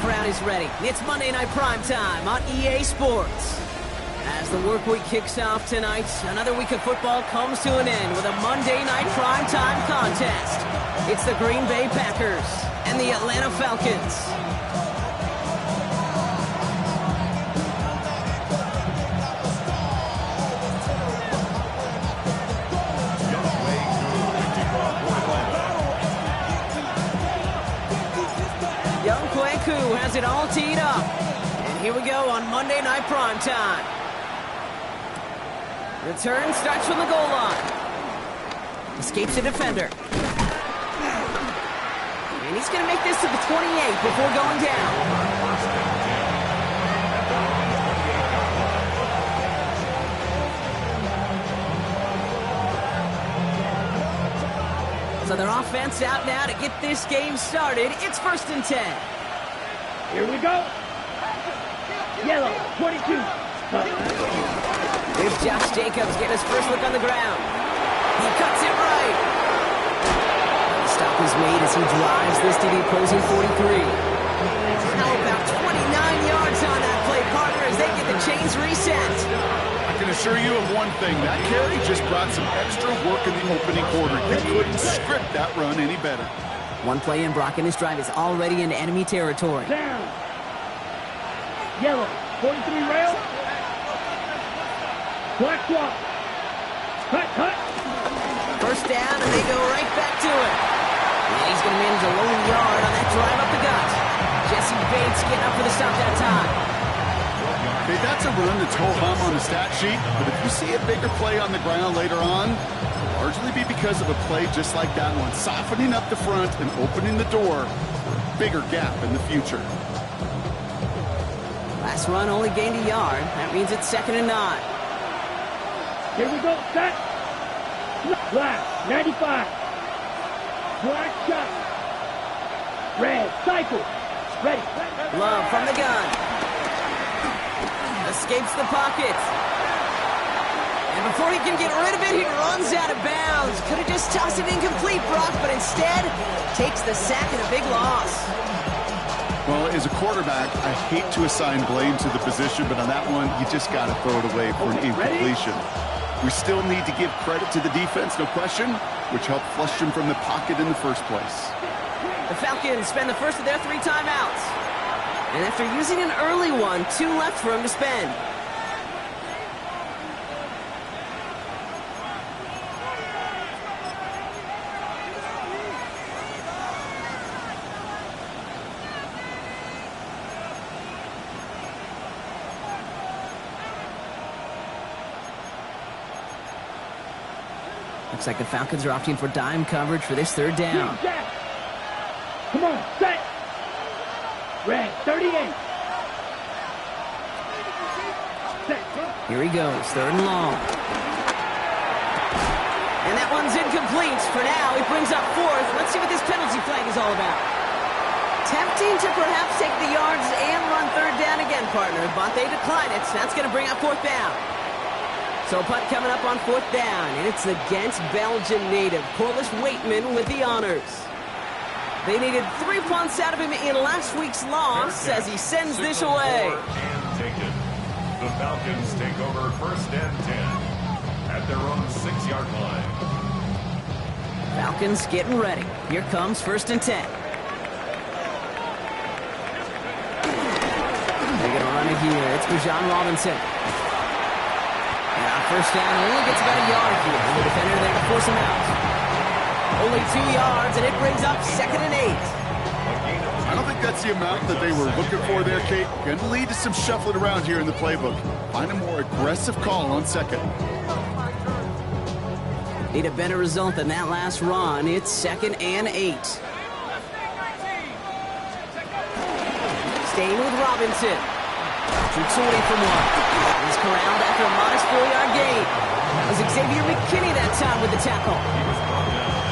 crowd is ready. It's Monday Night Primetime on EA Sports. As the work week kicks off tonight, another week of football comes to an end with a Monday Night Primetime contest. It's the Green Bay Packers and the Atlanta Falcons. Who has it all teed up. And here we go on Monday Night Primetime. Return starts from the goal line. Escapes a defender. And he's going to make this to the 28 before going down. So their offense out now to get this game started. It's 1st and 10. Here we go. Yellow, 22. Here's Josh Jacobs getting his first look on the ground. He cuts it right. The stop is made as he drives this to the opposing 43. Now about 29 yards on that play, partner, as they get the chains reset. I can assure you of one thing. That carry just brought some extra work in the opening quarter. You couldn't script that run any better. One play in, Brock, and his drive is already into enemy territory. Down. Yellow, 43 rail. Black swap. Cut. First down, and they go right back to it. And he's going to manage a low yard on that drive up the gut. Jesse Bates getting up for the stop that time. Okay, that's a run that's ho-hum on the stat sheet, but if you see a bigger play on the ground later on, largely be because of a play just like that one, softening up the front and opening the door for a bigger gap in the future. Last run only gained a yard. That means it's 2nd and 9. Here we go, set. Black, 95. Black shot. Red, cycle. Ready. Love from the gun. Escapes the pocket. And before he can get rid of it, he runs out of bounds. Could have just tossed it incomplete, Brock, but instead takes the sack and a big loss. Well, as a quarterback, I hate to assign blame to the position, but on that one, you just got to throw it away for an incompletion. We still need to give credit to the defense, no question, which helped flush him from the pocket in the first place. The Falcons spend the first of their 3 timeouts. And after using an early one, 2 left for him to spend. Looks like the Falcons are opting for dime coverage for this 3rd down. Come on, set. Red, 38. Set. Here he goes, 3rd and long. And that one's incomplete. For now, he brings up 4th. Let's see what this penalty flag is all about. Tempting to perhaps take the yards and run 3rd down again, partner, but they decline it. That's going to bring up 4th down. So a punt coming up on 4th down, and it's against Belgian native Corliss Waitman with the honors. They needed 3 punts out of him in last week's loss as he sends this away. And taken. The Falcons take over 1st and 10 at their own 6-yard line. Falcons getting ready. Here comes 1st and 10. They're going to run it here. It's for John Robinson. Now 1st down only gets about a yard here. And the defender there to force him out. Only 2 yards, and it brings up 2nd and 8. I don't think that's the amount that they were looking for there, Kate. Going to lead to some shuffling around here in the playbook. Find a more aggressive call on 2nd. Need a better result than that last run. It's 2nd and 8. Staying with Robinson. Shoots away from 1. He's corralled after a modest 4-yard gain. That was Xavier McKinney that time with the tackle.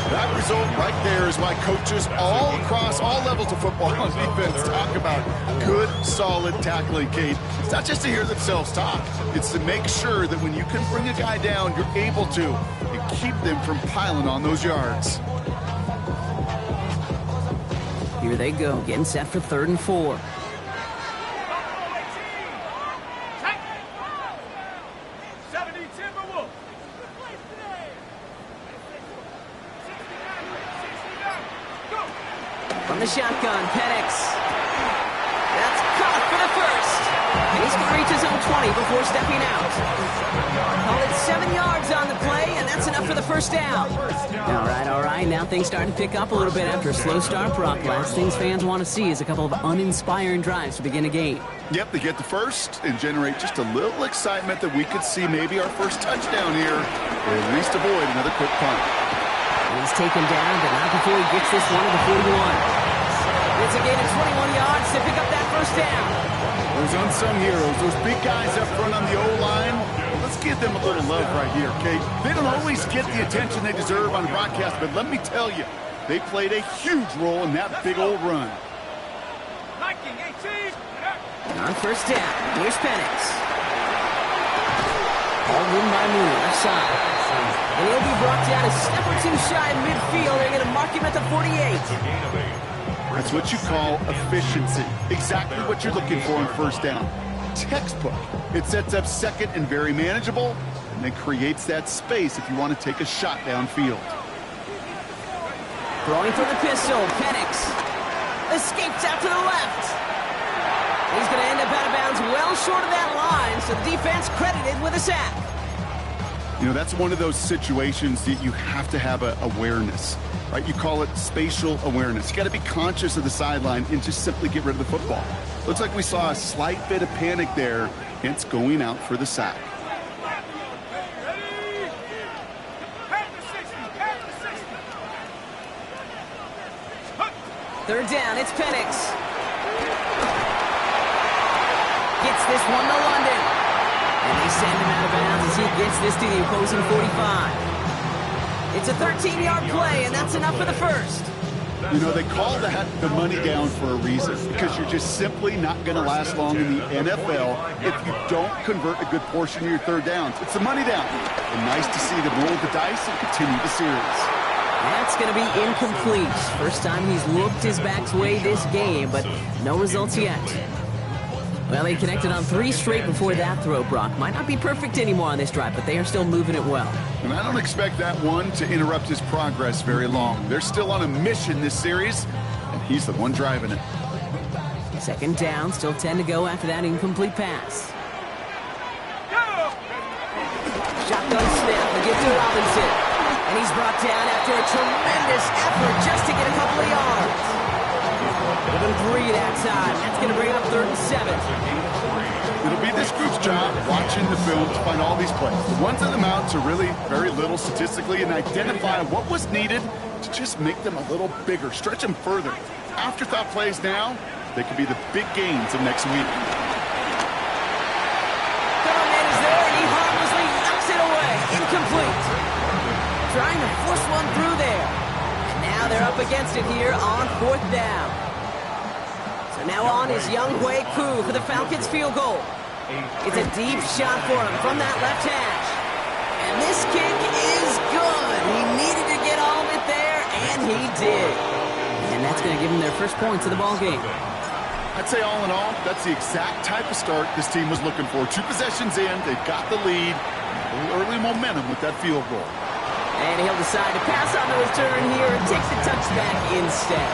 That result right there is why coaches all across all levels of football on defense talk about good, solid tackling, Kate. It's not just to hear themselves talk. It's to make sure that when you can bring a guy down, you're able to, and keep them from piling on those yards. Here they go, getting set for 3rd and 4. From the shotgun, Penix. That's caught for the first. And he's going to reach his own 20 before stepping out. Call it 7 yards on the play, and that's enough for the first down. All right. Now things starting to pick up a little bit after a slow start, Brock. Last things fans want to see is a couple of uninspiring drives to begin a game. Yep, they get the first and generate just a little excitement that we could see maybe our first touchdown here, or at least avoid another quick punt. He's taken down, but not before he gets this one to the 41. It's a gain of 21 yards to pick up that first down. Those unsung heroes, those big guys up front on the O-line, let's give them a little love right here, okay? They don't always get the attention they deserve on the broadcast, but let me tell you, they played a huge role in that big old run. On first down, here's Penix. All in by Moon, left side. And he'll be brought down a step or two shy in midfield. They're going to mark him at the 48. That's what you call efficiency. Exactly what you're looking for in first down. Textbook. It sets up second and very manageable, and then creates that space if you want to take a shot downfield. Throwing for the pistol, Penix. Escapes out to the left. He's going to end up out of bounds well short of that line, so the defense credited with a sack. You know, that's one of those situations that you have to have awareness, right? You call it spatial awareness. You got to be conscious of the sideline and just simply get rid of the football. Looks like we saw a slight bit of panic there, hence going out for the sack. Third down, it's Penix. Gets this one to London. And they send him out of bounds as he gets this to the opposing 45. It's a 13-yard play, and that's enough for the first. You know, they call that the money down for a reason, because you're just simply not going to last long in the NFL if you don't convert a good portion of your third downs. It's the money down. And nice to see them roll the dice and continue the series. That's going to be incomplete. First time he's looked his back's way this game, but no results yet. Well, they connected on 3 straight before that throw, Brock. Might not be perfect anymore on this drive, but they are still moving it well. And I don't expect that one to interrupt his progress very long. They're still on a mission this series, and he's the one driving it. Second down, still 10 to go after that incomplete pass. Shotgun snap, the gift to Robinson. And he's brought down after a tremendous effort just to get a couple of yards. Give him 3 that time. That's going to bring up 3rd and 7. It'll be this group's job watching the film to find all these plays. The ones that amount to really very little statistically and identify what was needed to just make them a little bigger, stretch them further. Afterthought plays now, they could be the big gains of next week. Thurman is there, and he harmlessly knocks it away. Incomplete. Trying to force one through there. And now they're up against it here on 4th down. So now on is wk5 for the Falcons field goal. It's a deep shot for him from that left hash. And this kick is good. He needed to get all of it there, and he did. And that's going to give them their first points of the ball game. I'd say all in all, that's the exact type of start this team was looking for. 2 possessions in, they've got the lead. A little early momentum with that field goal. And he'll decide to pass on the return here and take the touchback instead.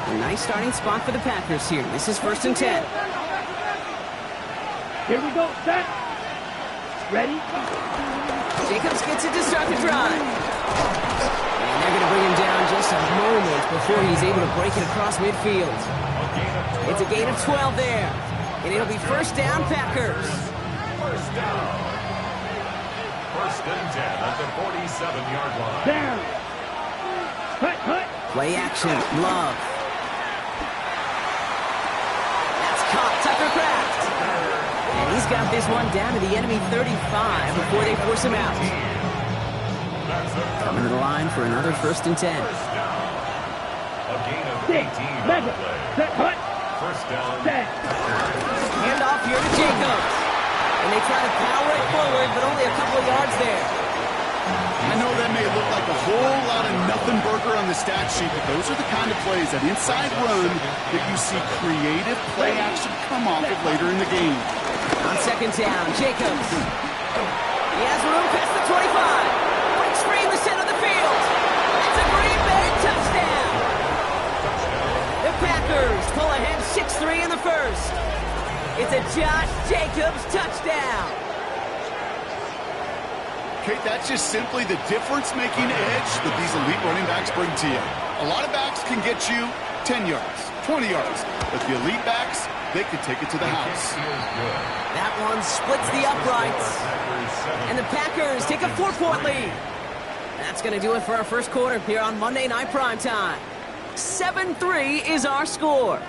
A nice starting spot for the Packers here. This is 1st and 10. Here we go, set. Ready? Jacobs gets it to start the drive. And they're going to bring him down just a moment before he's able to break it across midfield. It's a gain of 12 there. And it'll be 1st down, Packers. First down. 1st and 10 at the 47-yard line. Down. Hut. Play action. Love. That's caught. Tucker Kraft. And he's got this one down to the enemy 35 before they force him out. Coming to the line for another 1st and 10. First down. A gain of 18 on the play. Set, hut. First down. Set. Hand off here to Jacobs. And they try to power it forward, but only a couple of yards there. I know that may look like a whole lot of nothing burger on the stat sheet, but those are the kind of plays, that inside run, that you see creative play action come off of later in the game. On second down, Jacobs. He has room past the 25. Breaks free in the center of the field. It's a Green Bay touchdown. The Packers pull ahead 6-3 in the first. It's a Josh Jacobs touchdown. Kate, that's just simply the difference-making edge that these elite running backs bring to you. A lot of backs can get you 10 yards, 20 yards, but the elite backs, they can take it to the house. That one splits the uprights. And the Packers take a 4-point lead. That's going to do it for our first quarter here on Monday Night Primetime. 7-3 is our score.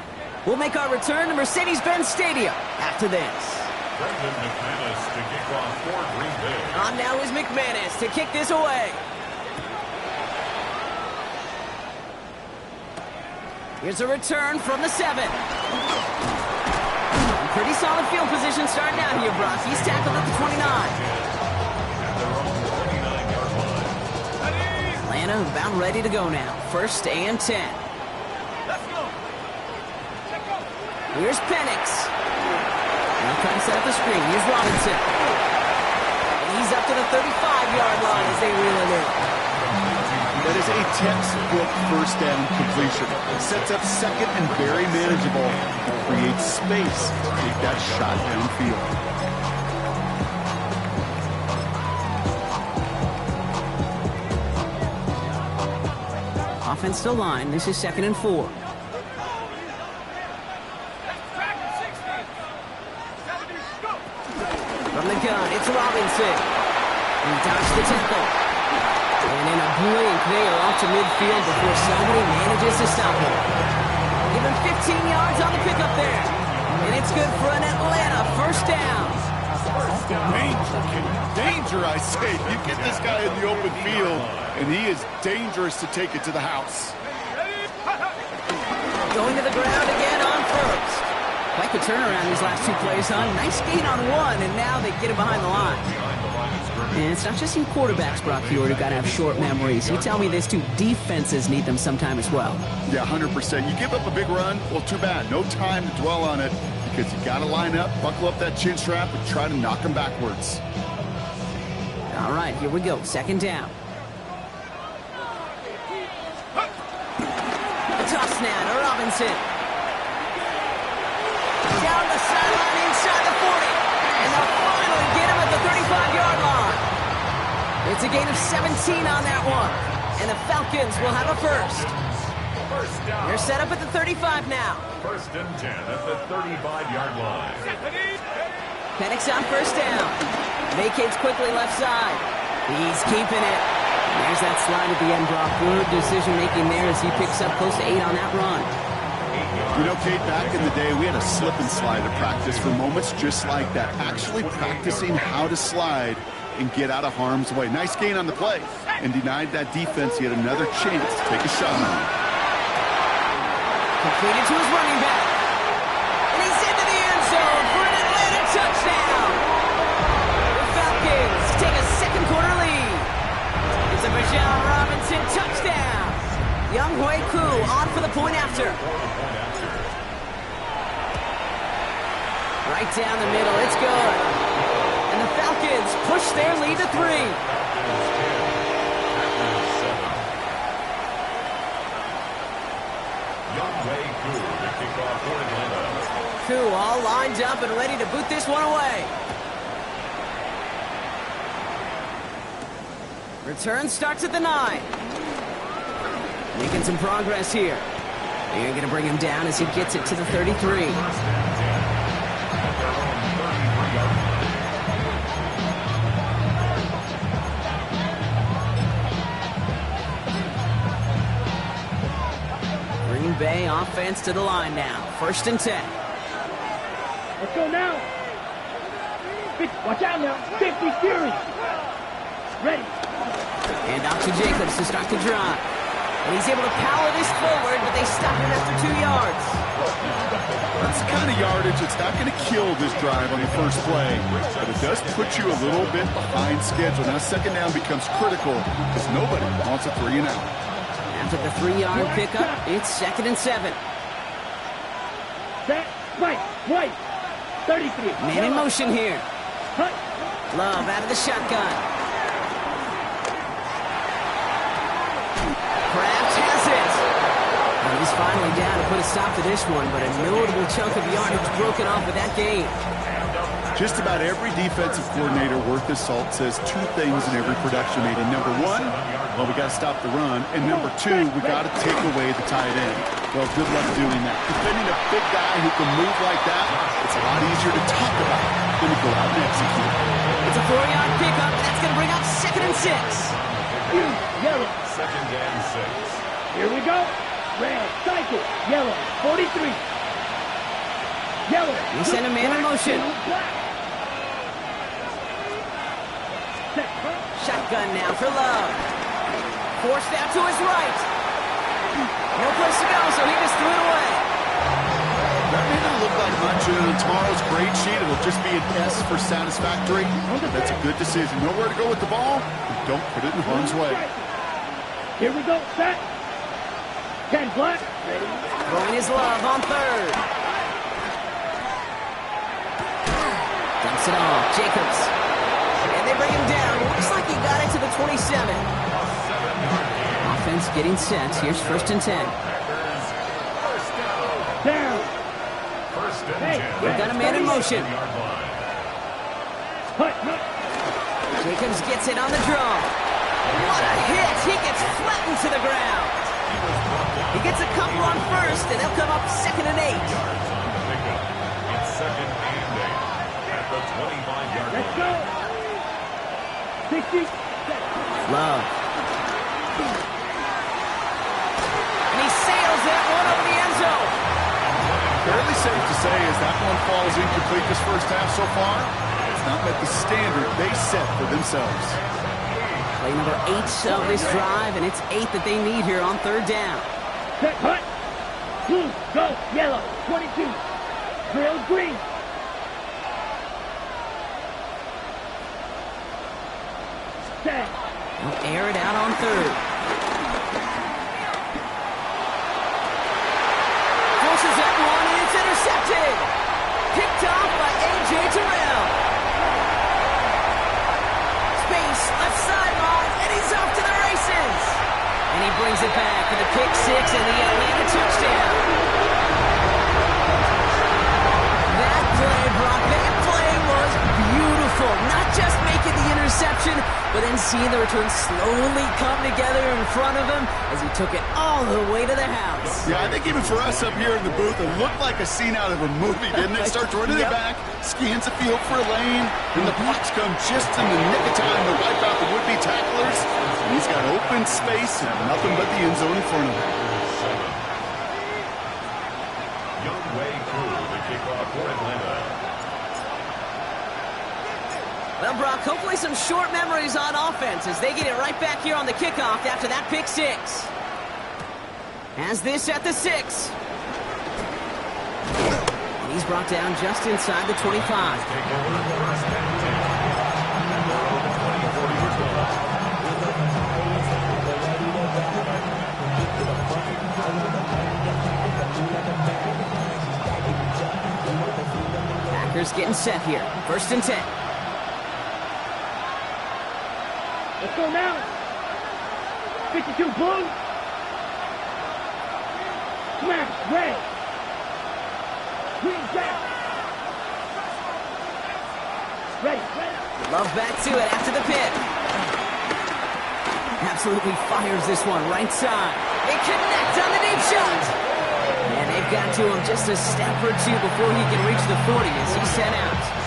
We'll make our return to Mercedes-Benz Stadium after this. McManus to kick off for Green Bay. On now is McManus to kick this away. Here's a return from the 7. Pretty solid field position starting out here, Brock. He's tackled at the 29. At their own 29-yard line. Atlanta about ready to go now. 1st and 10. Here's Penix. Now trying to set up the screen. Here's Robinson. And he's up to the 35-yard line as they reel it in. That is a textbook first down completion. It sets up second and very manageable. It creates space to take that shot downfield. Offense still line. This is 2nd and 4. From the gun, it's Robinson. He dodged the tackle. And in a blink, they are off to midfield before somebody manages to stop him. Give him 15 yards on the pickup there. And it's good for an Atlanta first down. Danger, kid. Danger, I say. You get this guy in the open field, and he is dangerous to take it to the house. Going to the ground again on first. Quite the turnaround these last 2 plays, huh? Nice gain on 1, and now they get it behind the line. And it's not just you quarterbacks, Brock Huard, who got to have short memories. You tell me this too, defenses need them sometime as well. Yeah, 100%. You give up a big run, well, too bad. No time to dwell on it, because you got to line up, buckle up that chin strap, and try to knock them backwards. All right, here we go. 2nd down. A toss now to Robinson. Down the sideline inside the 40. And they'll finally get him at the 35-yard line. It's a gain of 17 on that one. And the Falcons will have a first. They're set up at the 35 now. 1st and 10 at the 35-yard line. Penix on 1st down. Vacates quickly left side. He's keeping it. There's that slide at the end, Brock. Good decision-making there as he picks up close to 8 on that run. You know, Kate, back in the day, we had a slip and slide at practice for moments just like that. Actually practicing how to slide and get out of harm's way. Nice gain on the play, and denied that defense yet another chance to take a shot on him. Completed to his running back. And he's into the end zone for an Atlanta touchdown. The Falcons take a 2nd quarter lead. It's a Bijan Robinson touchdown. Young Hui Koo on for the point after. Right down the middle, it's good. And the Falcons push their lead to 3. Koo all lined up and ready to boot this one away. Return starts at the 9. Making some progress here. They're going to bring him down as he gets it to the 33. Green Bay offense to the line now. 1st and 10. Let's go now. Watch out now. 50 Fury. Ready. And out to Jacobs to start the drive. And he's able to power this forward, but they stop him after 2 yards. That's the kind of yardage that's not going to kill this drive on the first play, but it does put you a little bit behind schedule. Now second down becomes critical because nobody wants a 3 and out. After the 3-yard pickup, it's 2nd and 7. Set, right, 33. Man in motion here. Cut. Love out of the shotgun. Kraft has it. And he's finally down to put a stop to this one, but a notable chunk of yardage broken off with that game. Just about every defensive coordinator worth his salt says 2 things in every production meeting. Number 1, well, we got to stop the run. And number 2, we got to take away the tight end. Well, good luck doing that. Defending a big guy who can move like that, it's a lot easier to talk about than to go out and execute. It's a 4-yard pickup. That's going to bring up 2nd and 6. Yellow. 2nd and 6. Here we go. Red, cycle, yellow, 43. Yellow. We send a man in motion. Shotgun now for Love. Forced out to his right. No place to go, so he just threw it away. That may not look like much in tomorrow's grade sheet. It'll just be an S for satisfactory. That's a good decision. Nowhere to go with the ball. Don't put it in harm's way. Here we go, set. 10 black. Ready. Throwing his Love on 3rd. Dumps it off. Jacobs. And they bring him down. Looks like he got it to the 27. Offense getting set. Here's 1st and 10. Down. 1st and 10. We've got a man in motion. Hut. Jacobs gets it on the draw. What a hit! He gets flattened to the ground. He gets a couple on 1st, and they'll come up 2nd and 8. It's 2nd and 8 at the 25-yard line. Let's go. 60. Love. And he sails that one over the end zone. Fairly safe to say as that one falls incomplete this first half so far, it's not met the standard they set for themselves. Play number 8 of this drive, and it's 8 that they need here on 3rd down. Set, hut. Blue, go, yellow, 22. Drill, green. Set. They'll air it out on 3rd. Forces that one, and it's intercepted. Picked off by A.J. Terrell. Space, left sideline, and he's off to the races. And he brings it back for the pick 6 and the Atlanta touchdown. That play, Brock, that play was beautiful. Not just making the interception, but then seeing the return slowly come together in front of him as he took it all the way to the house. Yeah, I think even for us up here in the booth, it looked like a scene out of a movie, didn't it? Starts running it back, scans the field for a lane, and the blocks come just in the nick of time to wipe out the would-be tacklers. And he's got open space and nothing but the end zone in front of him. Young Wei Koo, the kickoff for Atlanta. Well, Brock, hopefully some short memories on offense as they get it right back here on the kickoff after that pick 6. Has this at the 6. And he's brought down just inside the 25. Take over 1st and 10. Packers getting set here. 1st and 10. Let's go now. 52 blue. Smash, red. Green, down. Ready. Love back to it after the pick. Absolutely fires this one right side. They connect on the deep shot. And they've got to him just a step or 2 before he can reach the 40 as he's sent out.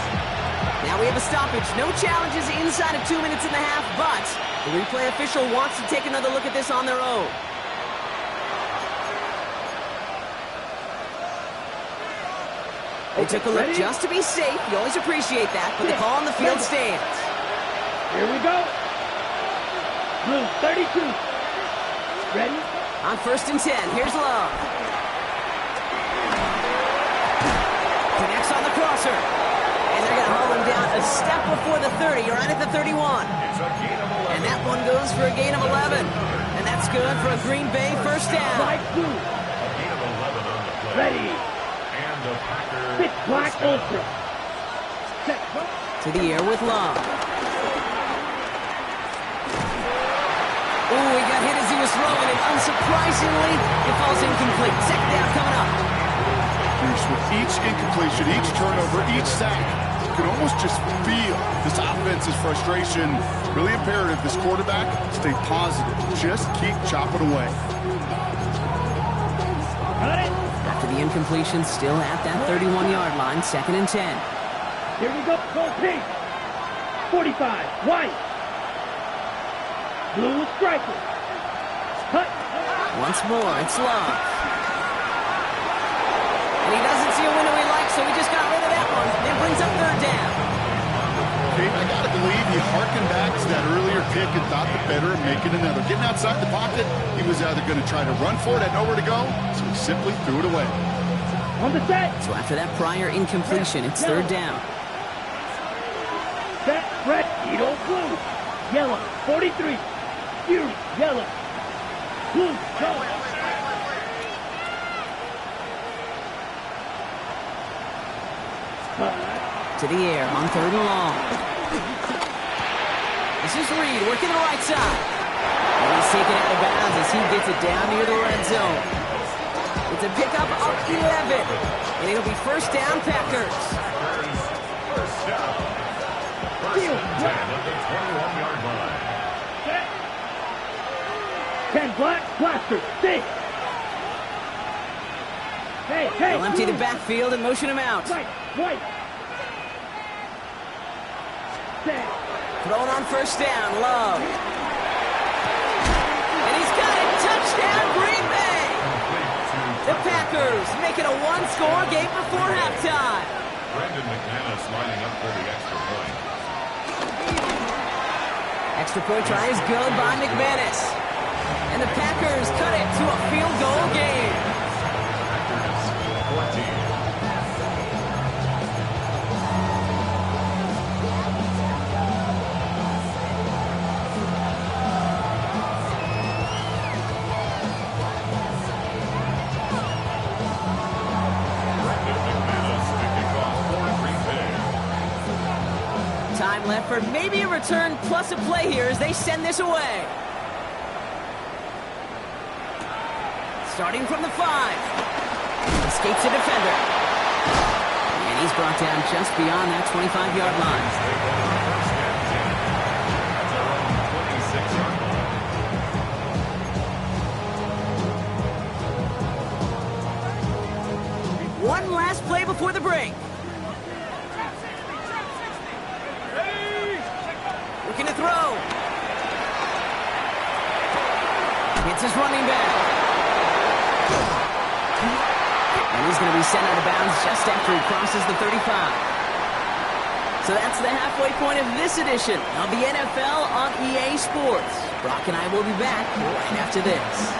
Now we have a stoppage. No challenges inside of 2 minutes and a half, but the replay official wants to take another look at this on their own. They took a look just to be safe. You always appreciate that, but the call on the field stands. Here we go. Blue, 32. Ready? On 1st and 10, here's Love. Connects on the crosser. And they're going to haul him down a step before the 30, right at the 31. And that one goes for a gain of 11. And that's good for a Green Bay first down. Right through. A gain of 11 on the play. Ready. And the Packers. Pitch black ultra. Set. To the air with Love. Ooh, he got hit as he was throwing, and unsurprisingly, it falls incomplete. Second down coming up. Bruce, with each incompletion, each turnover, each sack, you can almost just feel this offense's frustration. Really imperative, this quarterback, stay positive. Just keep chopping away. Got it. After the incompletion, still at that 31-yard line, 2nd and 10. Here we go. Go pink. 45. White. Blue striker. Cut. Once more, it's Love. And he doesn't see a window he likes, so he just got rid of that one. It brings up 3rd down. Okay, I got to believe he harkened back to that earlier pick and thought the better of making another. Getting outside the pocket, he was either going to try to run for it, had nowhere to go, so he simply threw it away. On the set. So after that prior incompletion, it's 3rd down. Set. Red. Edo blue. Yellow. 43. Fury. Yellow. Blue. Go. To the air on 3rd and long. This is Reed working the right side. And he's taken out of bounds as he gets it down near the red zone. It's a pickup of 11. And it'll be first down, Packers. First down. First and 10 at the 21-yard line. 10 black. Blaster. 6. Hey. They'll empty the backfield and motion him out. White. Set. Throwing on first down, Love. And he's got it. Touchdown, Green Bay. The Packers make it a one-score game before halftime. Brendan McManus lining up for the extra point. Extra point try is good by McManus. And the Packers cut it to a field goal game. Packers 14. Time left for maybe a return plus a play here as they send this away. Starting from the 5. Escapes a defender. And he's brought down just beyond that 25-yard line. One last play before the break. Looking to throw. It's his running back. And he's going to be sent out of bounds just after he crosses the 35. So that's the halfway point of this edition of the NFL on EA Sports. Brock and I will be back right after this.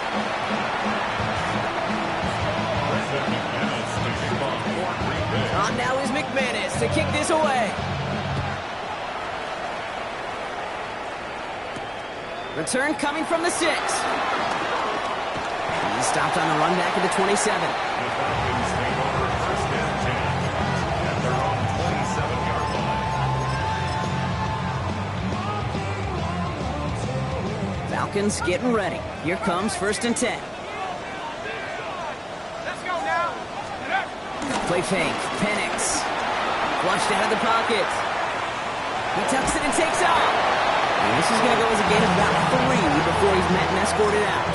On now is McManus to kick this away. Return coming from the 6. He's stopped on the run back at the 27. The Falcons take over first and 10 at their own 27-yard line. Falcons getting ready. Here comes first and 10. Let's go now. Play fake. Penix. Flushed out of the pocket. He tucks it and takes off. And this is going to go as a gain of about 3 before he's met and escorted out.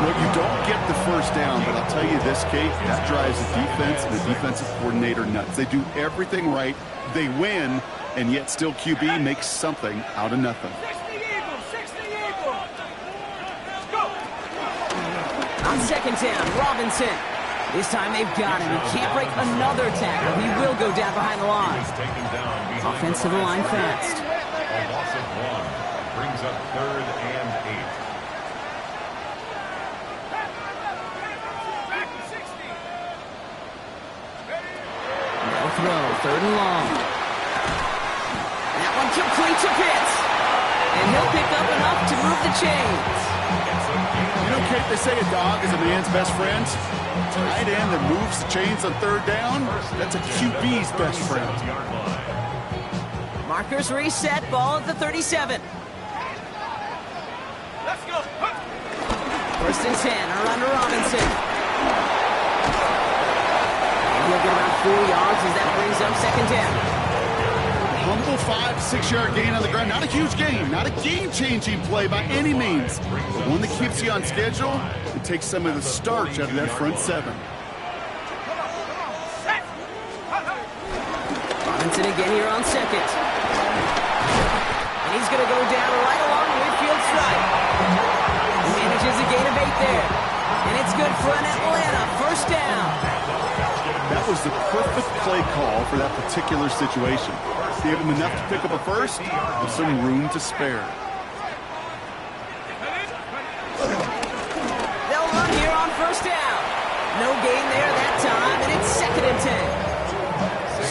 Well, you don't get the first down, but I'll tell you this, Kate, that drives the defense and the defensive coordinator nuts. They do everything right. They win, and yet still QB makes something out of nothing. 60 Eagles. 60 Eagles. Let's go. On second down, Robinson. This time they've got him. He can't break another tackle. He will go down behind the line. He's taken down behind Offense to the line fast. A loss of 1 brings up 3rd and 8. 3rd and long. That one complete to Pitts. And he'll pick up enough to move the chains. You know, Kate, they say a dog is a man's best friend. Tight end that moves the chains on 3rd down, that's a QB's best friend. Markers reset, ball at the 37. Let's go. 1st and 10, around to Robinson. And he'll get about 4 yards as that brings up 2nd down. Humble 5 to 6 yard gain on the ground. Not a huge gain, not a game-changing play by any means, but one that keeps you on schedule and takes some of the starch out of that front 7. Robinson again here on 2nd. And he's going to go down right along the midfield stripe. He manages a gain of 8 there. And it's good for an Atlanta 1st down. That was the perfect play call for that particular situation. Gave him enough to pick up a 1st with some room to spare. They'll run here on 1st down. No gain there that time, and it's 2nd and 10.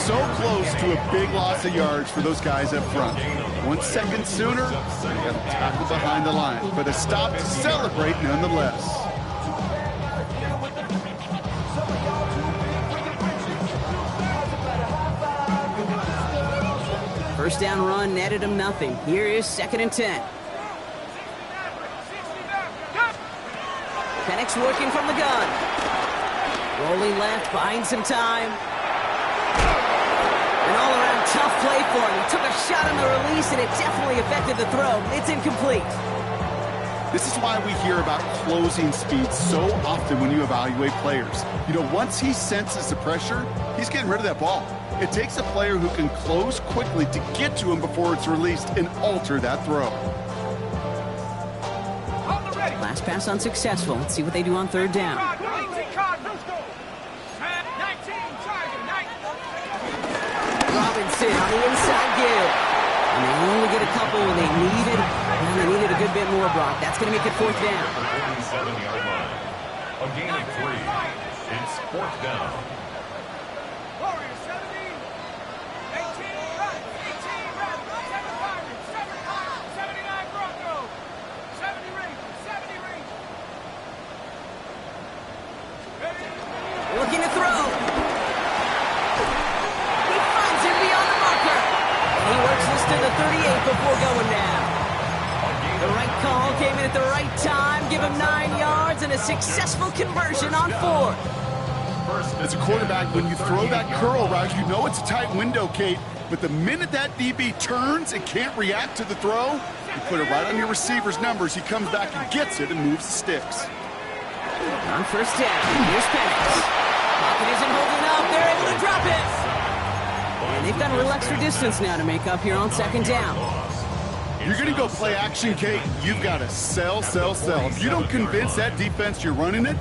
So close to a big loss of yards for those guys up front. 1 second sooner, they got a tackle behind the line, but a stop to celebrate nonetheless. First down run netted him nothing. Here is 2nd and 10. Penix working from the gun. Rolling left, buying some time. An all-around tough play for him. He took a shot on the release, and it definitely affected the throw. It's incomplete. This is why we hear about closing speed so often when you evaluate players. You know, once he senses the pressure, he's getting rid of that ball. It takes a player who can close quickly to get to him before it's released and alter that throw. Last pass unsuccessful. Let's see what they do on 3rd down. Robinson on the inside give. And they only get a couple when they needed a good bit more, Brock. That's going to make it 4th down. 37-yard line. A gain of 3. It's 4th down. Warriors 70. 18 right. 18 right. 7 Pirates. 7 Pirates. 79 Broncos. 70 Rangers. 70 Rangers. Looking to throw. He finds him beyond the marker. And he works this to the 38 before going down. The right call came in at the right time. Give him 9 yards and a successful conversion on 4th. As a quarterback, when you throw that curl route, you know it's a tight window, Kate. But the minute that DB turns and can't react to the throw, you put it right on your receiver's numbers. He comes back and gets it and moves the sticks. On 1st down, here's Penix. Pocket isn't holding up. They're able to drop it. And they've got a little extra distance now to make up here on 2nd down. You're going to go play action, Kate. You've got to sell. If you don't convince that defense you're running it,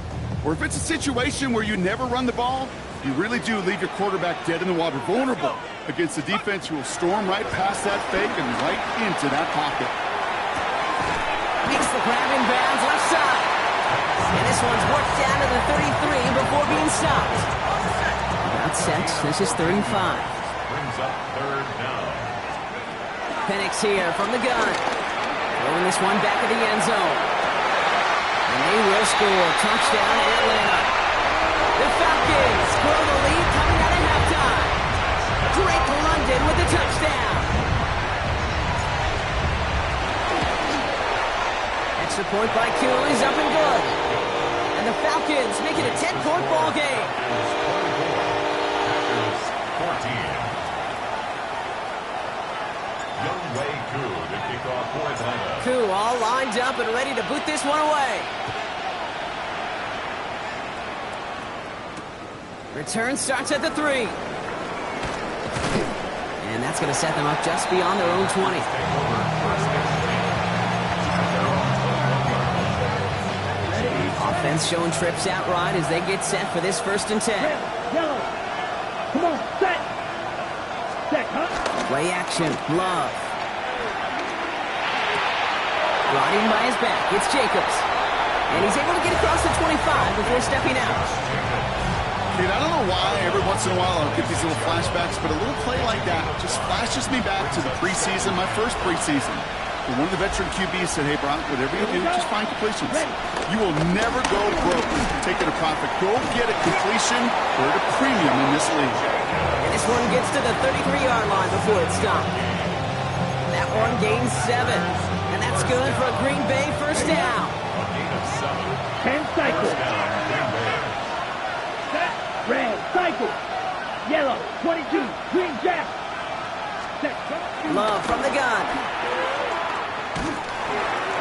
or if it's a situation where you never run the ball, you really do leave your quarterback dead in the water, vulnerable against a defense who will storm right past that fake and right into that pocket. Makes the grab in bounds left side. And this one's worked down to the 33 before being stopped. About set. This is 3rd and 5. Brings up 3rd down. Penix here from the gun. Throwing this one back of the end zone. And they will score. Touchdown Atlanta. The Falcons grow the lead coming out of halftime. Drake London with the touchdown. Extra point by Kuhl is up and good. And the Falcons make it a 10-point ball game. 14. To kick off for Atlanta. Kuhl all lined up and ready to boot this one away. Return starts at the 3. And that's going to set them up just beyond their own 20. Offense showing trips out right as they get set for this 1st and 10. Yellow. Come on, set. Set, huh? Play action, Love. Riding by his back, it's Jacobs. And he's able to get across the 25 before stepping out. Kate, I don't know why every once in a while I'll get these little flashbacks, but a little play like that just flashes me back to the preseason, my first preseason. And one of the veteran QBs said, hey, Brock, whatever you do, just find completions. You will never go broke taking a profit. Go get a completion or at a premium in this league. And this one gets to the 33-yard line before it stopped. That one gains 7. And that's good for a Green Bay first down. A gain of 7. 10 cycles. First down, Green Bay. Set. Red. Cycle. Yellow. 22. Green jack. Set. Love from the gun.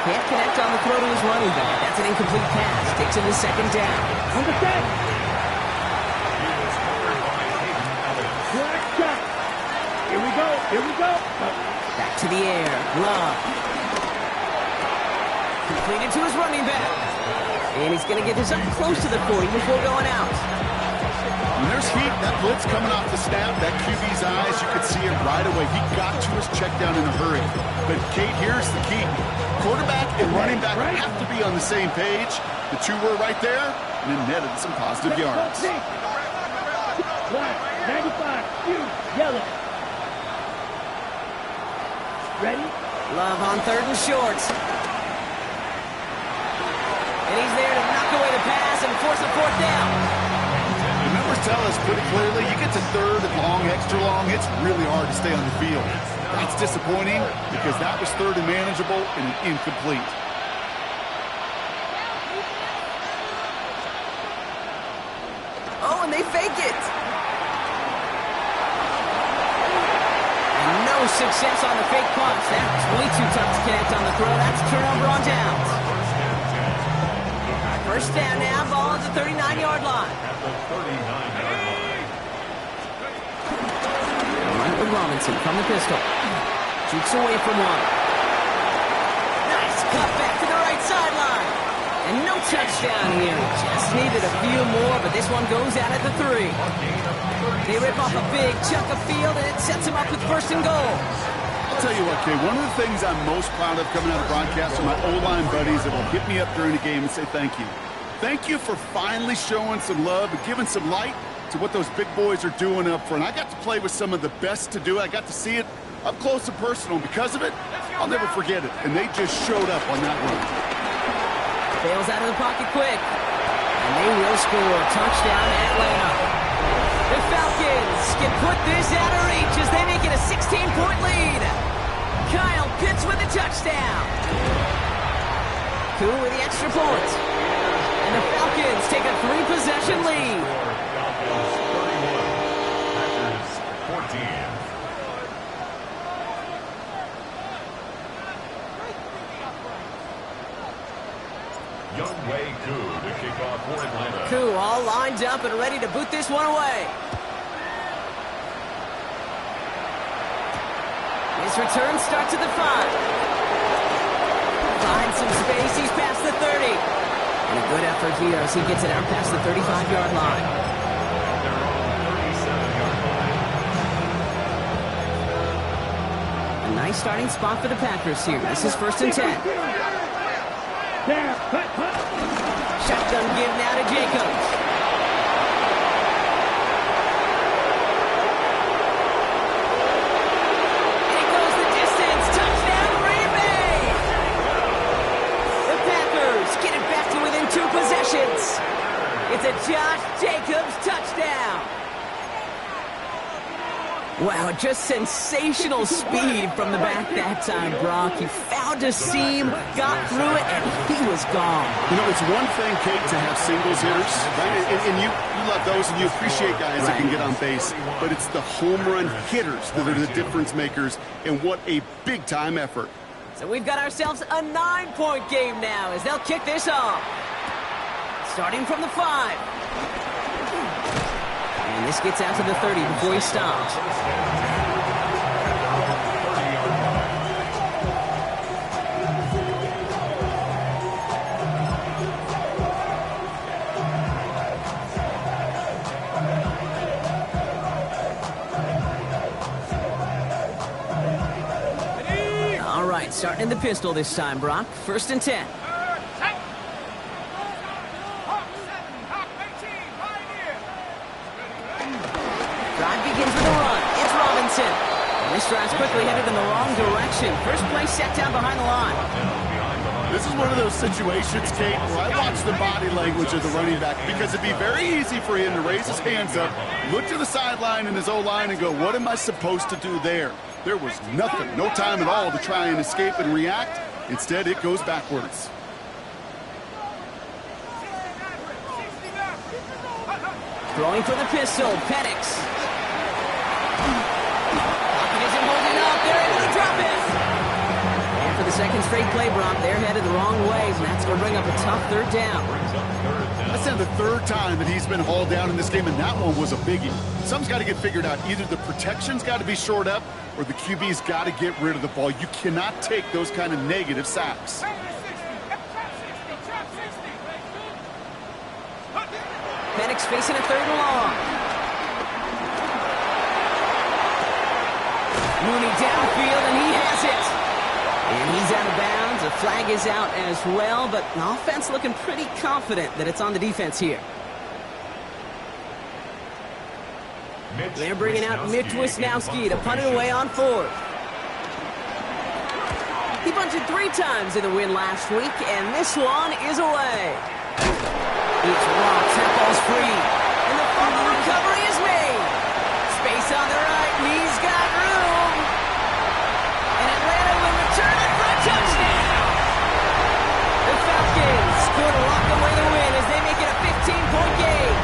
Can't connect on the throw to his running back. That's an incomplete pass. Takes him to second down. On the set. He was covered by Hayden Elliott. Black shot. Here we go. Here we go. Back to the air. Love. Completed to his running back. And he's going to get this up close to the 40 before going out. When there's heat, that blitz coming off the snap, that QB's eyes, you could see it right away. He got to his check down in a hurry. But, Kate, here's the key. Quarterback and running back have to be on the same page. The two were right there, and then netted some positive yards. Black. 95. Huge. Yellow. Ready? Love on 3rd and short. And he's there to knock away the pass and force a 4th down. The numbers tell us pretty clearly, you get to 3rd and long, extra long, it's really hard to stay on the field. That's disappointing because that was 3rd and manageable and incomplete. Oh, and they fake it. And no success on the fake punch. That's way too tough to connect on the throw. That's turnover on downs. First down now, ball at the 39-yard line. At the 39-yard line. Right with Robinson from the pistol. Shoots away from one. Nice cut back to the right sideline. And no touchdown here. Just needed a few more, but this one goes out at the 3. They rip off a big chunk of field, and it sets them up with 1st and goal. I'll tell you what, Kay, one of the things I'm most proud of coming out of broadcast are my O-line buddies that will hit me up during the game and say thank you. Thank you for finally showing some love and giving some light to what those big boys are doing up front. I got to play with some of the best to do it. I got to see it up close and personal. Because of it, I'll never forget it. And they just showed up on that run. Bails out of the pocket quick. And they will score. Touchdown, Atlanta. The Falcons can put this out of reach as they make it a 16-point lead. Kyle Pitts with a touchdown. Cool with the extra point. And the Falcons take a 3-possession lead. Falcons 31, Packers 14. Youngway Koo to kick off for Atlanta. Koo all lined up and ready to boot this one away. His return starts at the 5. Finds some space, he's past the 30. And a good effort here as he gets it out past the 35-yard line. At their own 37-yard line. A nice starting spot for the Packers here. This is 1st and 10. Shotgun give now to Jacobs. And he goes the distance. Touchdown, Green Bay! The Packers get it back to within 2 possessions. It's a Josh Jacobs touchdown. Wow, just sensational speed from the back that time, Brock. He found a seam, got through it, and he was gone. You know, it's one thing, Kate, to have singles hitters, right? And you love those, and you appreciate guys that can get on base. But it's the home run hitters that are the difference makers, and what a big-time effort. So we've got ourselves a 9-point game now as they'll kick this off. Starting from the 5. And this gets out to the 30 before he stops. All right, starting in the pistol this time, Brock. 1st and 10. This drive's quickly headed in the wrong direction. First play set down behind the line. This is one of those situations, Kate, where I watch the body language of the running back because it'd be very easy for him to raise his hands up, look to the sideline in his O-line and go, what am I supposed to do there? There was nothing, no time at all to try and escape and react. Instead, it goes backwards. Throwing for the pistol, Penix. Pocket isn't holding up. They're able to drop it. And for the second straight play, Brock, they're headed the wrong ways, and that's going to bring up a tough third down. That's now the third time that he's been hauled down in this game, and that one was a biggie. Something's got to get figured out. Either the protection's got to be shored up, or the QB's got to get rid of the ball. You cannot take those kind of negative sacks. Penix facing a third and long. Mooney downfield, and he has it. And he's out of bounds. The flag is out as well, but the offense looking pretty confident that it's on the defense here. They're bringing out Mitch Wisnowski to punt it away on fourth. He bunted 3 times in the win last week, and this one is away. It's Ross, that ball's free. And the fumble recovery is made. Space on the right, and he's got room. And Atlanta will return it for a touchdown. The Falcons could lock away the win as they make it a 15-point game.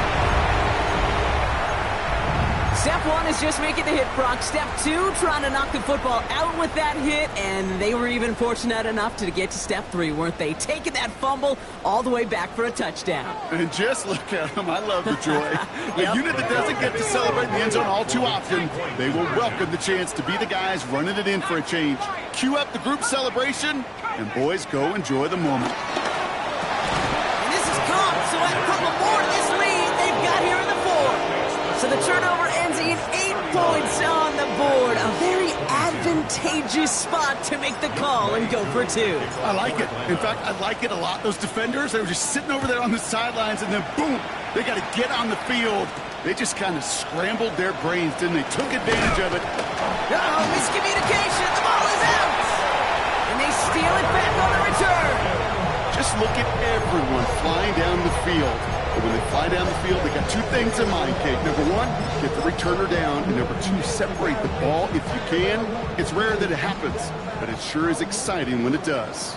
Step 1 is just making the hit, Brock. Step 2, trying to knock the football out with that hit, and they were even fortunate enough to get to step 3, weren't they? Taking that fumble all the way back for a touchdown. And just look at them. I love the joy. A unit that doesn't get to celebrate in the end zone all too often, they will welcome the chance to be the guys running it in for a change. Cue up the group celebration, and boys, go enjoy the moment. And this is caught, so add a couple more to this lead they've got here in the 4th. So the turnover ends in 8 points on the board. A very advantageous spot to make the call and go for 2. I like it. In fact, I like it a lot. Those defenders, they were just sitting over there on the sidelines, and then boom, they got to get on the field. They just kind of scrambled their brains, didn't they? Took advantage of it. Uh-oh, miscommunication. The ball is out. And they steal it back on the return. Just look at everyone flying down the field. But when they fly down the field, they got 2 things in mind, Kate. Number 1, get the returner down. And number 2, separate the ball if you can. It's rare that it happens, but it sure is exciting when it does.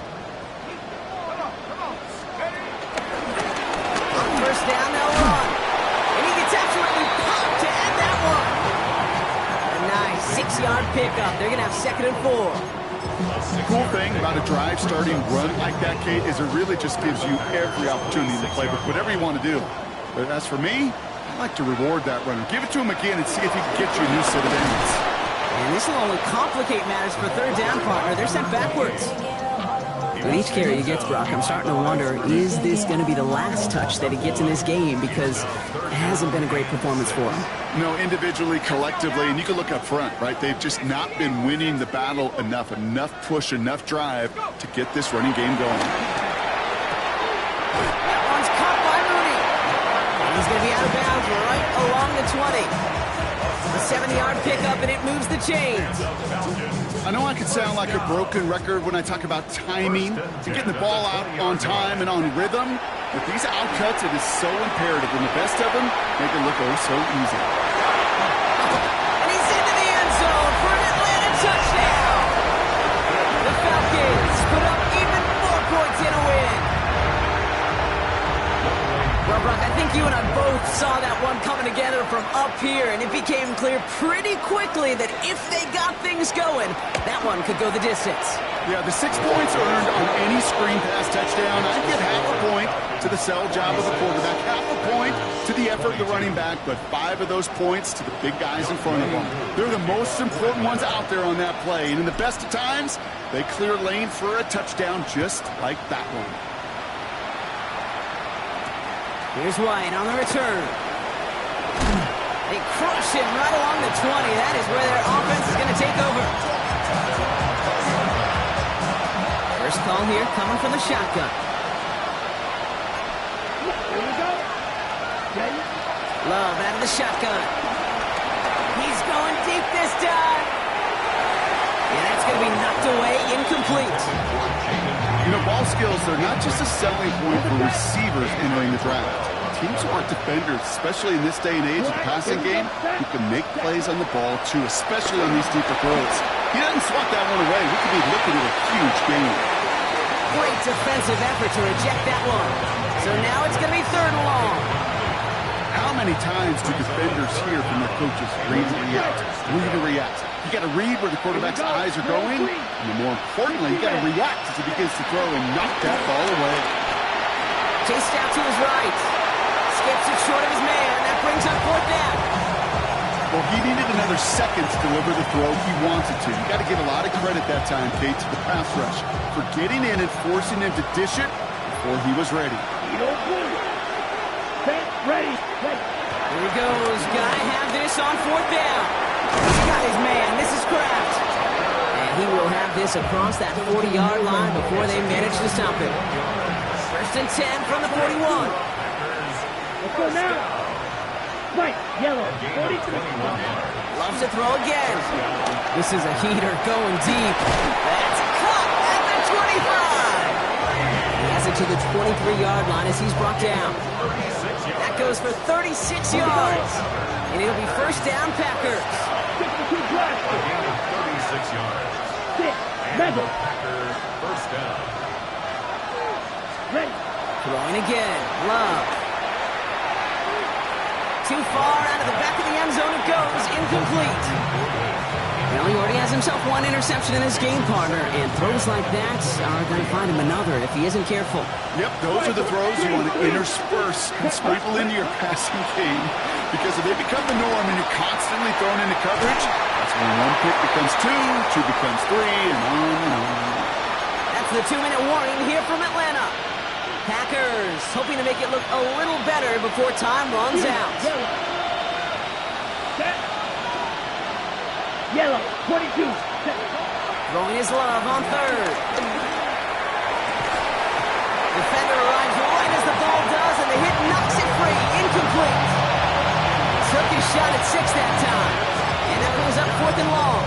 On first down, they'll run. And he gets absolutely popped to end that one. A nice 6-yard pickup. They're going to have 2nd and 4. The cool thing about a drive starting run like that, Kate, is it really just gives you every opportunity in the playbook, whatever you want to do. But as for me, I like to reward that runner. Give it to him again and see if he can get you a new set of ends. And this will only complicate matters for third down, partner. They're sent backwards. With each carry he gets, Brock, I'm starting to wonder, is this going to be the last touch that he gets in this game? Because it hasn't been a great performance for him. No, individually, collectively, and you can look up front, right? They've just not been winning the battle enough push, enough drive to get this running game going. That one's caught by Mooney. And he's going to be out of bounds right along the 20. A 7-yard pickup, and it moves the chains. I know I could sound like a broken record when I talk about timing, to getting the ball out on time and on rhythm. But these outcuts, it is so imperative, and the best of them make it look oh so easy. And he's into the end zone for an Atlanta touchdown. The Falcons put up even more points in a win. Well, Brock, I think you and I both saw that one coming together from up here, and it became clear pretty quickly that if they got things going, that one could go the distance. Yeah, the 6 points earned on any screen pass touchdown, I'd give half a point to the sell job of the quarterback, half a point to the effort of the running back, but 5 of those points to the big guys in front of them. They're the most important ones out there on that play, and in the best of times, they clear lane for a touchdown just like that one. Here's White on the return. They crush him right along the 20. That is where their offense is going to take over. First call here coming from the shotgun. Here we go. Ready? Love out of the shotgun. He's going deep this time. And that's going to be knocked away, incomplete. You know, ball skills are not just a selling point for receivers entering the draft. Teams want defenders, especially in this day and age of the passing game, who can make plays on the ball, too, especially on these deeper throws. He doesn't swat that one away. We could be looking at a huge game. Great defensive effort to reject that one. So now it's going to be 3rd and long. How many times do defenders hear from their coaches, read and react, read and react? You got to read where the quarterback's eyes are going, and more importantly, you got to react as he begins to throw and knock that ball away. Chased out to his right. Skips it short of his man. That brings up 4th down. Well, he needed another second to deliver the throw he wanted to. You got to give a lot of credit that time, Kate, to the pass rush for getting in and forcing him to dish it before he was ready. Set, ready. Here he goes. Gotta have this on 4th down. He's got his man. This is Kraft. And he will have this across that 40-yard line before they manage to stop him. 1st and 10 from the 41. Let's go now. Right, yellow, 43. Loves to throw again. This is a heater going deep. That's caught at the 25. He has it to the 23-yard line as he's brought down. That goes for 36 yards. And it'll be 1st down, Packers. 62 drive. 36 yards. Sit, level. Packers, 1st down. Ready. Throwing again. Love. Too far out of the back of the end zone it goes. Incomplete. Well, he already has himself 1 interception in his game, partner, and throws like that are going to find him another if he isn't careful. Yep, those are the throws you want to intersperse and sprinkle into your passing game, because if they become the norm and you're constantly thrown into coverage, that's when 1 pick becomes 2, 2 becomes 3, and on and on. That's the 2-minute warning here from Atlanta. Packers hoping to make it look a little better before time runs out. Yellow. Set. Yellow, 22. Set. Throwing his love on 3rd. Defender arrives right as the ball does, and the hit knocks it free. Incomplete. Took his shot at 6 that time. And that brings up 4th and long.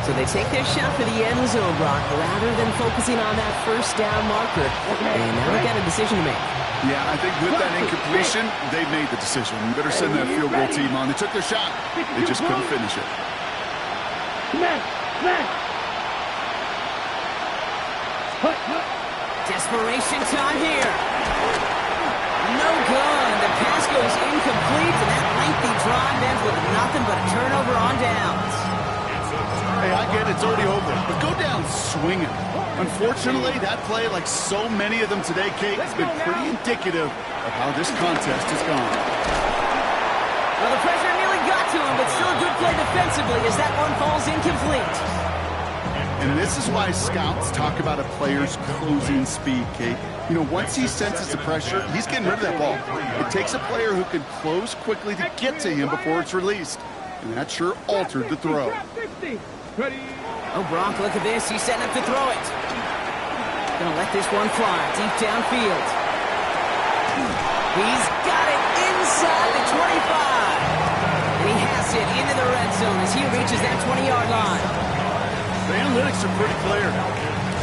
So they take their shot for the end zone, Brock, rather than focusing on that 1st down marker. And now they've got a decision to make. Yeah, I think with that incompletion, they made the decision. You better send that field goal team on. They took their shot. They just couldn't finish it. Smash, smash. Desperation time here. No good. The pass goes incomplete, and that lengthy drive ends with nothing but a turnover on downs. Hey, I get it. It's already over. But go down swinging. Unfortunately, that play, like so many of them today, Kate, has been pretty indicative of how this contest has gone. Well, the pressure nearly got to him, but still a good play defensively as that one falls incomplete. And this is why scouts talk about a player's closing speed, Kate. You know, once he senses the pressure, he's getting rid of that ball. It takes a player who can close quickly to get to him before it's released. And that sure altered the throw. Oh, Brock, look at this. He's setting up to throw it. Gonna let this one fly deep downfield. He's got it inside the 25. And he has it into the red zone as he reaches that 20-yard line. The analytics are pretty clear.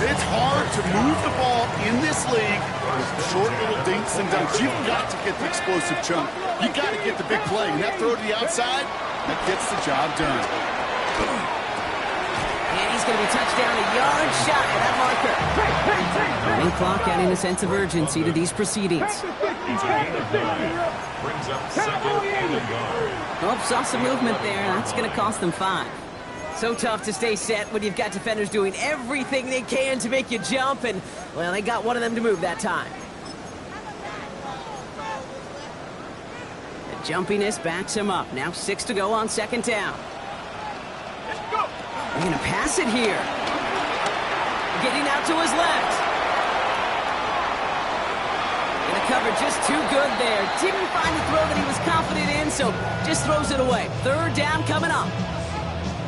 It's hard to move the ball in this league with short little dinks and dunks. You've got to get the explosive chunk. You got to get the big play. And that throw to the outside, that gets the job done. And he's going to be touched down a yard shy of that marker. Running clock adding a sense of urgency to these proceedings. Brings up 2nd and a yard. Oh, saw some movement there. That's going to cost them 5. So tough to stay set when you've got defenders doing everything they can to make you jump, and, well, they got one of them to move that time. The jumpiness backs him up. Now 6 to go on 2nd down. They're going to pass it here. Getting out to his left. And the cover just too good there. Didn't find the throw that he was confident in, so just throws it away. 3rd down coming up.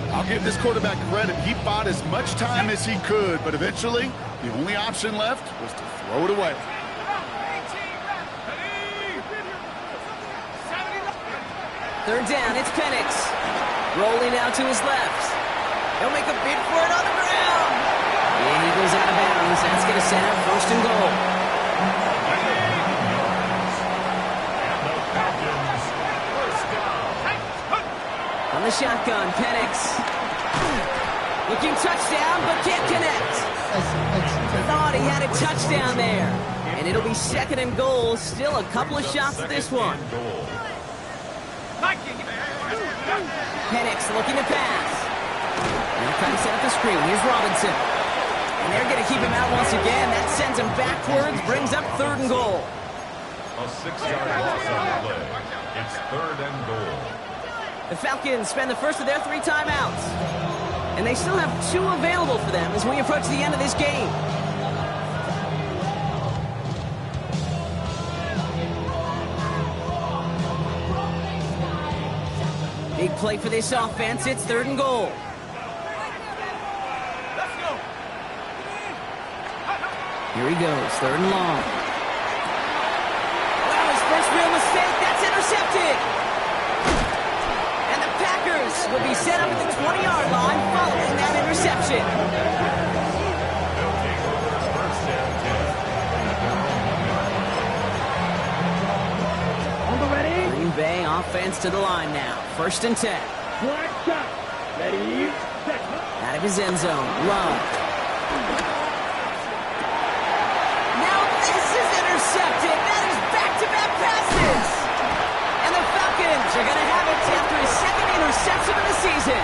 I'll give this quarterback credit. He bought as much time as he could, but eventually, the only option left was to throw it away. 3rd down, it's Penix. Rolling out to his left. He'll make a bid for it on the ground. And he goes out of bounds. That's going to set up first and goal. And the Falcons, first down. On the shotgun, Penix. Looking touchdown, but can't connect. Thought he had a touchdown there. And it'll be second and goal. Still a couple of shots at this one. Penix looking to pass. They'll try to set up the screen. Here's Robinson. And they're going to keep him out once again. That sends him backwards, brings up third and goal. A 6-yard loss on the play. It's third and goal. The Falcons spend the first of their 3 timeouts. And they still have 2 available for them as we approach the end of this game. Big play for this offense. It's third and goal. Let's go. Here he goes, third and long. Wow, his first real mistake. That's intercepted. And the Packers will be set up at the 20-yard line following that interception. They'll take over first and 10. On the ready. Green Bay offense to the line now. First and 10. Black shot. Ready, set. Out of his end zone. Love. Now this is intercepted. That is back-to-back passes. And the Falcons are going to have it after his second interception of the season.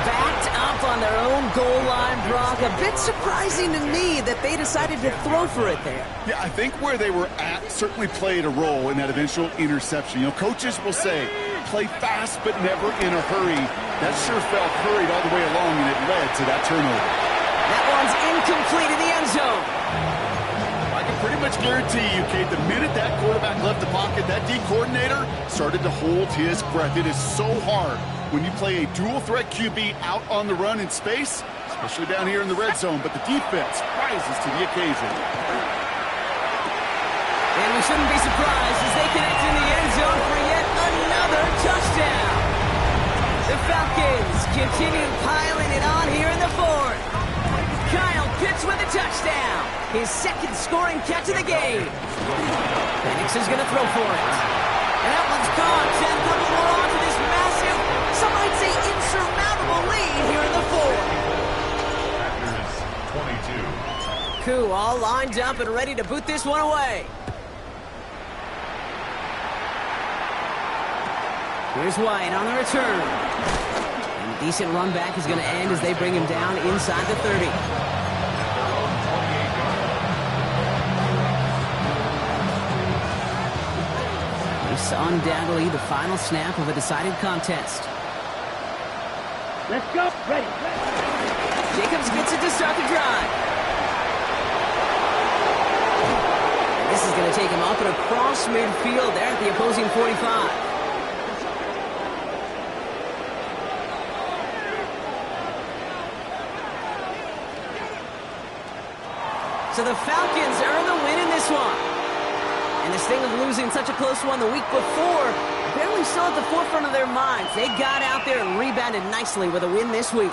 Backed up on their own goal line, Brock. A bit surprising to me that they decided to throw for it there. Yeah, I think where they were at certainly played a role in that eventual interception. You know, coaches will say, play fast but never in a hurry. That sure felt hurried all the way along, and it led to that turnover. That one's incomplete in the end zone. I can pretty much guarantee you, Kate, the minute that quarterback left the pocket, that D coordinator started to hold his breath. It is so hard when you play a dual-threat QB out on the run in space, especially down here in the red zone, but the defense rises to the occasion. And we shouldn't be surprised as they connect in the end zone for yet another touchdown. The Falcons continue piling it on here in the fourth. Kyle Pitts with a touchdown. His second scoring catch of the game. Penix is going to throw for it. And that one's gone. 10 couple more on to this massive, some might say insurmountable lead here in the fourth. Packers 22. Koo all lined up and ready to boot this one away. Here's White on the return. And a decent run back is going to end as they bring him down inside the 30. This undoubtedly the final snap of a decided contest. Let's go. Ready. Jacobs gets it to start the drive. And this is going to take him up and across midfield there at the opposing 45. So the Falcons earn the win in this one. And this thing of losing such a close one the week before, barely still at the forefront of their minds. They got out there and rebounded nicely with a win this week.